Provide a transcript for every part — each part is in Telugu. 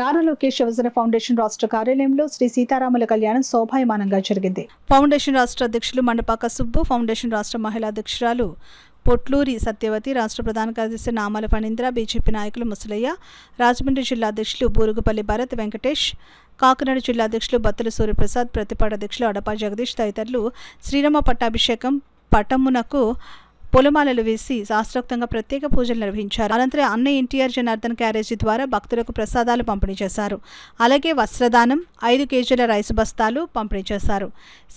నారా లోకేష్ యువజన ఫౌండేషన్ రాష్ట్ర కార్యాలయంలో శ్రీ సీతారాముల కళ్యాణం శోభాయమానంగా జరిగింది. ఫౌండేషన్ రాష్ట్ర అధ్యక్షులు మండపాక సుబ్బు, ఫౌండేషన్ రాష్ట్ర మహిళా అధ్యక్షురాలు పొట్లూరి సత్యవతి, రాష్ట్ర ప్రధాన కార్యదర్శి నామాల ఫణీంద్ర, బీజేపీ నాయకులు ముసలయ్య, రాజమండ్రి జిల్లా అధ్యక్షులు బూరుగుపల్లి భరత్ వెంకటేష్, కాకినాడ జిల్లా అధ్యక్షులు బత్తుల సూర్యప్రసాద్, ప్రతిపాడు అధ్యక్షులు అడపా జగదీష్ తదితరులు శ్రీరామ పట్టాభిషేకం పటమునకు పొలమాలలు వేసి శాస్త్రోక్తంగా ప్రత్యేక పూజలు నిర్వహించారు. అనంతరం అన్న ఎన్టీఆర్ జనార్దన్ క్యారేజీ ద్వారా భక్తులకు ప్రసాదాలు పంపిణీ చేశారు. అలాగే వస్త్రదానం, 5 కేజీల రైసు బస్తాలు పంపిణీ చేశారు.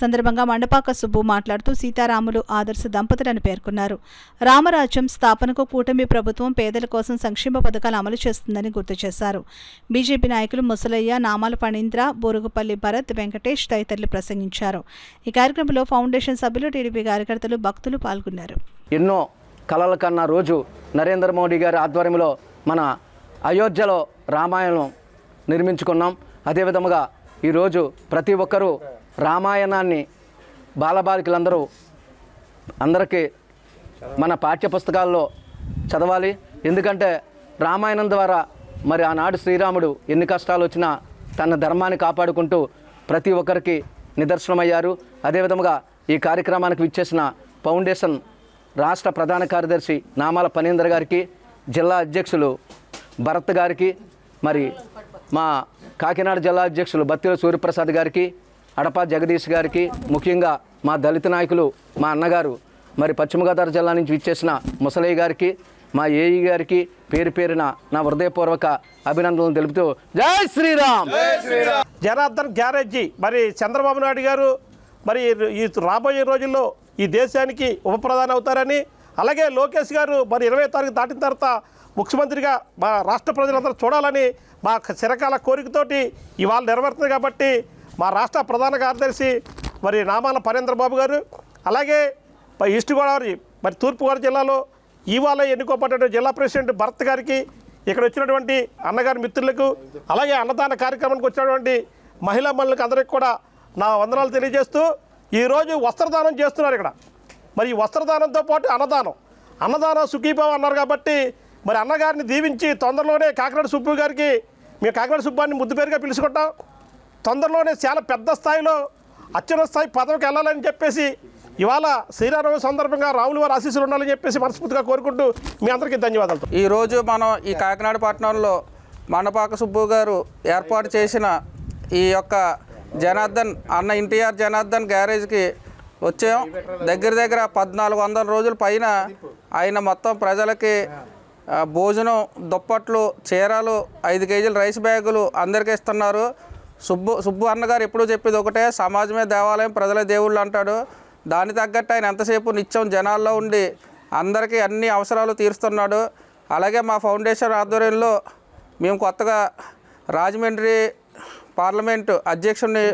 సందర్భంగా మండపాక సుబ్బు మాట్లాడుతూ సీతారాములు ఆదర్శ దంపతులని పేర్కొన్నారు. రామరాజ్యం స్థాపనకు కూటమి ప్రభుత్వం పేదల కోసం సంక్షేమ పథకాలు అమలు చేస్తుందని గుర్తు చేశారు. బీజేపీ నాయకులు ముసలయ్య, నామాల ఫణీంద్ర, బూరుగుపల్లి భరత్ వెంకటేష్ తదితరులు ప్రసంగించారు. ఈ కార్యక్రమంలో ఫౌండేషన్ సభ్యులు, టీడీపీ కార్యకర్తలు, భక్తులు పాల్గొన్నారు. ఎన్నో కలల కన్నా రోజు నరేంద్ర మోడీ గారి ఆధ్వర్యంలో మన అయోధ్యలో రామాయణం నిర్మించుకున్నాం. అదేవిధముగా ఈరోజు ప్రతి ఒక్కరూ రామాయణాన్ని బాలబాలికలందరూ అందరికీ మన పాఠ్యపుస్తకాల్లో చదవాలి. ఎందుకంటే రామాయణం ద్వారా మరి ఆనాడు శ్రీరాముడు ఎన్ని కష్టాలు వచ్చినా తన ధర్మాన్ని కాపాడుకుంటూ ప్రతి ఒక్కరికి నిదర్శనమయ్యారు. అదేవిధముగా ఈ కార్యక్రమానికి విచ్చేసిన ఫౌండేషన్ రాష్ట్ర ప్రధాన కార్యదర్శి నామాల ఫణీంద్ర గారికి, జిల్లా అధ్యక్షులు భరత్ గారికి, మరి మా కాకినాడ జిల్లా అధ్యక్షులు బత్తుల సూర్యప్రసాద్ గారికి, అడపా జగదీష్ గారికి, ముఖ్యంగా మా దళిత నాయకులు మా అన్నగారు మరి పశ్చిమ గోదావరి జిల్లా నుంచి విచ్చేసిన ముసలయ్య గారికి, మా ఏఈ గారికి పేరు పేరున నా హృదయపూర్వక అభినందనలు తెలుపుతూ జై శ్రీరామ్. జనార్దన్ గ్యారేజీ మరి చంద్రబాబు నాయుడు గారు మరి ఈ రాబోయే రోజుల్లో ఈ దేశానికి ఉప ప్రధాని అవుతారని, అలాగే లోకేష్ గారు మరి 20వ తారీఖు దాటిన తర్వాత ముఖ్యమంత్రిగా మా రాష్ట్ర ప్రజలందరూ చూడాలని మా చిరకాల కోరికతోటి ఇవాళ నెరవేరుతుంది. కాబట్టి మా రాష్ట్ర ప్రధాన కార్యదర్శి మరి నామాల ఫణీంద్ర బాబు గారు, అలాగే ఈస్ట్ గోదావరి మరి తూర్పుగోదావరి జిల్లాలో ఇవాళ ఎన్నుకోబడిన జిల్లా ప్రెసిడెంట్ భరత్ గారికి, ఇక్కడ వచ్చినటువంటి అన్నగారి మిత్రులకు, అలాగే అన్నదాన కార్యక్రమానికి వచ్చినటువంటి మహిళా మనులకు అందరికీ కూడా నా వందనాలు తెలియజేస్తూ, ఈరోజు వస్త్రదానం చేస్తున్నారు ఇక్కడ. మరి ఈ వస్త్రదానంతో పాటు అన్నదానం సుఖీభావ అన్నారు. కాబట్టి మరి అన్నగారిని దీవించి తొందరలోనే కాకినాడ సుబ్బు గారికి, మేము కాకినాడ సుబ్బాన్ని ముద్దు పేరుగా పిలుచుకుంటాం, తొందరలోనే చాలా పెద్ద స్థాయిలో అత్యున్నత స్థాయి పదవికి వెళ్ళాలని చెప్పేసి ఇవాళ శ్రీరామ సందర్భంగా రాముల వారి ఆశీస్సులు ఉండాలని చెప్పేసి మనస్ఫూర్తిగా కోరుకుంటూ మీ అందరికీ ధన్యవాదాలు. ఈరోజు మనం ఈ కాకినాడ పట్టణంలో మండపాక సుబ్బు గారు ఏర్పాటు చేసిన ఈ యొక్క అన్న ఎన్టీఆర్ జనార్దన్ గ్యారేజ్కి వచ్చాం. దగ్గర 1400 రోజుల పైన ఆయన మొత్తం ప్రజలకి భోజనం, దుప్పట్లు, చీరలు, 5 కేజీల రైస్ బ్యాగులు అందరికీ ఇస్తున్నారు. సుబ్బు అన్నగారు ఎప్పుడూ చెప్పేది ఒకటే, సమాజమే దేవాలయం, ప్రజలే దేవుళ్ళు అంటాడు. దాని తగ్గట్టు ఆయన ఎంతసేపు నిత్యం జనాల్లో ఉండి అందరికీ అన్ని అవసరాలు తీరుస్తున్నాడు. అలాగే మా ఫౌండేషన్ ఆధ్వర్యంలో మేము కొత్తగా రాజమండ్రి పార్లమెంటు అధ్యక్షుడిని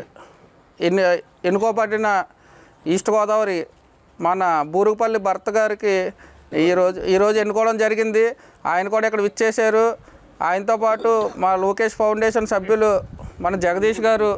ఎన్నుకోబడిన ఈస్ట్ గోదావరి మన బూరుగుపల్లి భరత్ గారికి ఈరోజు ఎన్నుకోవడం జరిగింది. ఆయన కూడా ఇక్కడ విచ్చేశారు. ఆయనతో పాటు మా లోకేష్ ఫౌండేషన్ సభ్యులు మన జగదీష్ గారు,